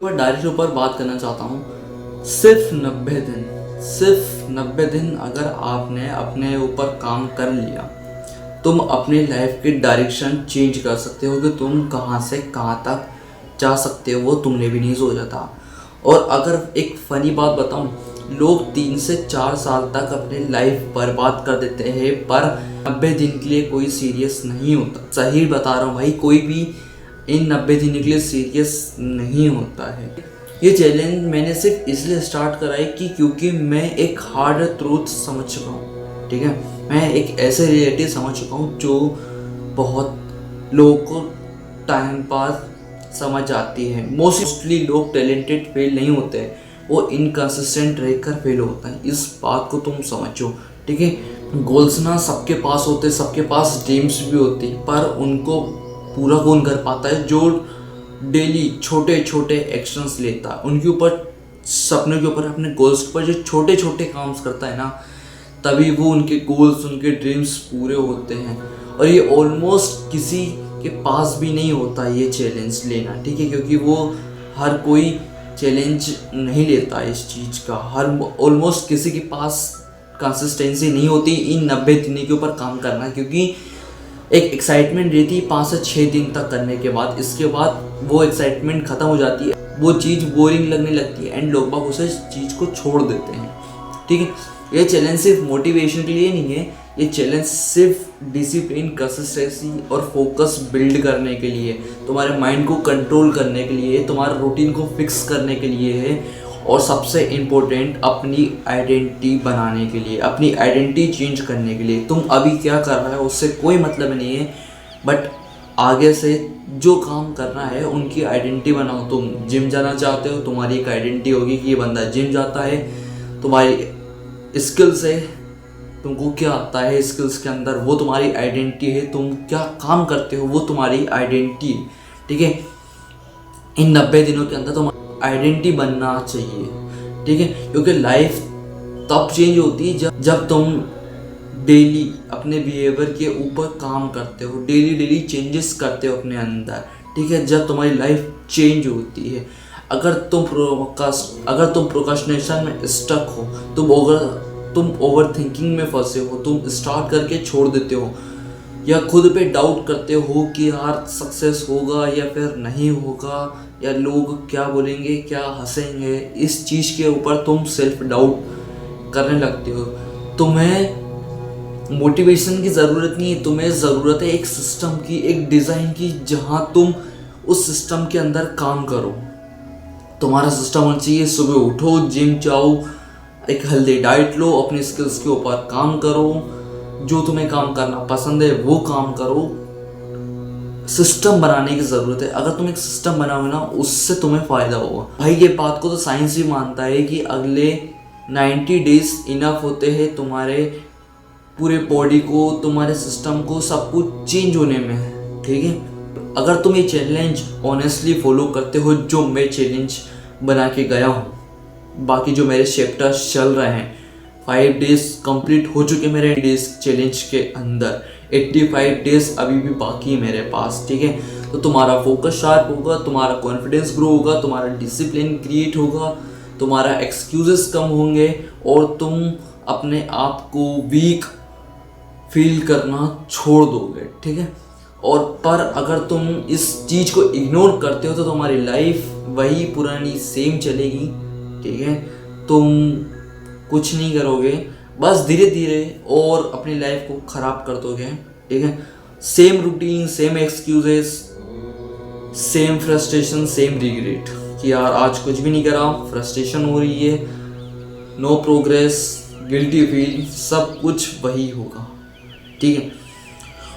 पर डायरी के ऊपर बात करना चाहता हूँ। सिर्फ 90 दिन अगर आपने अपने ऊपर काम कर लिया, तुम अपनी लाइफ की डायरेक्शन चेंज कर सकते हो कि तुम कहाँ से कहाँ तक जा सकते हो, वो तुमने भी नहीं सोचा था। और अगर एक फ़नी बात बताऊँ, लोग 3 से 4 साल तक अपनी लाइफ बर्बाद कर देते हैं, पर 90 दिन के लिए कोई सीरियस नहीं होता। सही बता रहा हूँ भाई, कोई भी इन 90 दिन के लिए सीरियस नहीं होता है। ये चैलेंज मैंने सिर्फ इसलिए स्टार्ट करा है कि क्योंकि मैं एक हार्ड ट्रूथ समझ चुका हूँ, ठीक है। मैं एक ऐसे रियलिटी समझ चुका हूँ जो बहुत लोगों को टाइम पास समझ आती है। मोस्टली लोग टैलेंटेड फेल नहीं होते हैं, वो इनकंसिस्टेंट रहकर फेल होता है। इस बात को तुम समझो, ठीक है। गोल्स ना सबके पास होते, सबके पास ड्रीम्स भी होती, पर उनको पूरा कौन कर पाता है? जो डेली छोटे छोटे एक्शंस लेता है, उनके ऊपर, सपने के ऊपर, अपने गोल्स के ऊपर जो छोटे छोटे काम्स करता है ना, तभी वो उनके गोल्स, उनके ड्रीम्स पूरे होते हैं। और ये ऑलमोस्ट किसी के पास भी नहीं होता ये चैलेंज लेना, ठीक है, क्योंकि वो हर कोई चैलेंज नहीं लेता इस चीज़ का। ऑलमोस्ट किसी के पास कंसिस्टेंसी नहीं होती इन 90 दिन के ऊपर काम करना, क्योंकि एक एक्साइटमेंट रहती है 5 से 6 दिन तक करने के बाद। इसके बाद वो एक्साइटमेंट ख़त्म हो जाती है, वो चीज़ बोरिंग लगने लगती है एंड लोग बाग उस चीज़ को छोड़ देते हैं, ठीक है। ये चैलेंज सिर्फ मोटिवेशन के लिए नहीं है, ये चैलेंज सिर्फ डिसिप्लिन, कंसिस्टेंसी और फोकस बिल्ड करने के लिए, तुम्हारे माइंड को कंट्रोल करने के लिए, तुम्हारे रूटीन को फिक्स करने के लिए है। और सबसे इम्पोर्टेंट, अपनी आइडेंटिटी बनाने के लिए, अपनी आइडेंटिटी चेंज करने के लिए। तुम अभी क्या कर रहे हो उससे कोई मतलब नहीं है, बट आगे से जो काम करना है उनकी आइडेंटिटी बनाओ। तुम जिम जाना चाहते हो, तुम्हारी एक आइडेंटिटी होगी कि ये बंदा जिम जाता है। तुम्हारी स्किल्स है, तुमको क्या आता है स्किल्स के अंदर, वो तुम्हारी आइडेंटिटी है। तुम क्या काम करते हो वो तुम्हारी आइडेंटिटी है, ठीक है। इन 90 दिनों के अंदर तुम आइडेंटिटी बनना चाहिए, ठीक है, क्योंकि लाइफ तब चेंज होती है जब तुम डेली अपने बिहेवियर के ऊपर काम करते हो, डेली चेंजेस करते हो अपने अंदर, ठीक है। जब तुम्हारी लाइफ चेंज होती है। अगर तुम प्रोक्रास्टिनेशन में स्टक हो, तुम ओवर थिंकिंग में फंसे हो, तुम स्टार्ट करके छोड़ देते हो, या खुद पे डाउट करते हो कि यार सक्सेस होगा या फिर नहीं होगा, या लोग क्या बोलेंगे, क्या हंसेंगे, इस चीज़ के ऊपर तुम सेल्फ डाउट करने लगते हो। तुम्हें मोटिवेशन की ज़रूरत नहीं है, तुम्हें ज़रूरत है एक सिस्टम की, एक डिज़ाइन की, जहाँ तुम उस सिस्टम के अंदर काम करो। तुम्हारा सिस्टम होना चाहिए, सुबह उठो, जिम जाओ, एक हेल्दी डाइट लो, अपने स्किल्स के ऊपर काम करो, जो तुम्हें काम करना पसंद है वो काम करो। सिस्टम बनाने की ज़रूरत है। अगर तुम एक सिस्टम बनाओगे ना, उससे तुम्हें फ़ायदा होगा भाई। ये बात को तो साइंस भी मानता है कि अगले 90 डेज इनफ होते हैं तुम्हारे पूरे बॉडी को, तुम्हारे सिस्टम को, सब कुछ चेंज होने में, ठीक है। अगर तुम ये चैलेंज ऑनेस्टली फॉलो करते हो, जो मैं चैलेंज बना के गया हूँ, बाकी जो मेरे चैप्टर्स चल रहे हैं, 5 डेज कंप्लीट हो चुके मेरे डेज चैलेंज के अंदर, 85 डेज अभी भी बाकी है मेरे पास, ठीक है। तो तुम्हारा फोकस शार्प होगा, तुम्हारा कॉन्फिडेंस ग्रो होगा, तुम्हारा डिसिप्लिन क्रिएट होगा, तुम्हारा एक्सक्यूजेस कम होंगे, और तुम अपने आप को वीक फील करना छोड़ दोगे, ठीक है। और पर अगर तुम इस चीज़ को इग्नोर करते हो तो तुम्हारी लाइफ वही पुरानी सेम चलेगी, ठीक है। तुम कुछ नहीं करोगे, बस धीरे धीरे और अपनी लाइफ को ख़राब कर दोगे, ठीक है। Same routine, same excuses, same frustration, same regret कि यार आज कुछ भी नहीं करा, फ्रस्ट्रेशन हो रही है, नो प्रोग्रेस, गिल्टी फील, सब कुछ वही होगा, ठीक है।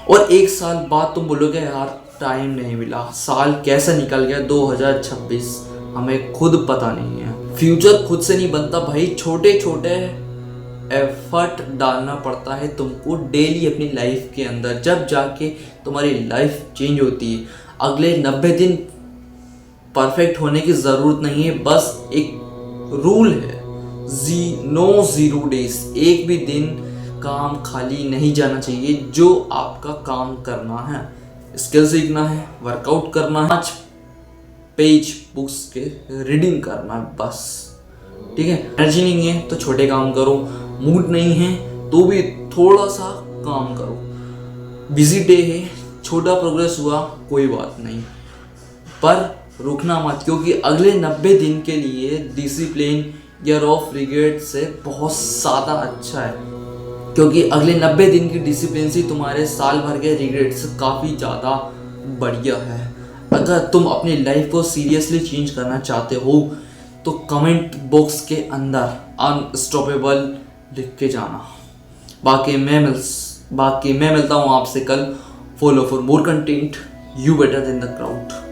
और 1 साल बाद तुम बोलोगे यार टाइम नहीं मिला, साल कैसा निकल गया 2026, हमें खुद पता नहीं है। फ्यूचर खुद से नहीं बनता भाई, छोटे छोटे एफर्ट डालना पड़ता है तुमको डेली अपनी लाइफ के अंदर, जब जाके तुम्हारी लाइफ चेंज होती है। अगले 90 दिन परफेक्ट होने की ज़रूरत नहीं है, बस एक रूल है, नो 0 डेज, एक भी दिन काम खाली नहीं जाना चाहिए। जो आपका काम करना है, स्किल सीखना है, वर्कआउट करना है, पेज बुक्स के रीडिंग करना है बस, ठीक है। एनर्जी नहीं है तो छोटे काम करो, मूड नहीं है तो भी थोड़ा सा काम करो। बिजी डे है, छोटा प्रोग्रेस हुआ कोई बात नहीं, पर रुकना मत, क्योंकि अगले 90 दिन के लिए डिसिप्लिन ईयर ऑफ रिग्रेट से बहुत ज़्यादा अच्छा है, क्योंकि अगले 90 दिन की डिसिप्लिन से तुम्हारे साल भर के रिग्रेट से काफ़ी ज़्यादा बढ़िया है। अगर तुम अपनी लाइफ को सीरियसली चेंज करना चाहते हो तो कमेंट बॉक्स के अंदर अनस्टॉपेबल लिख के जाना। बाकी मैं मिलता हूँ आपसे कल। Follow for more content, you better than the crowd.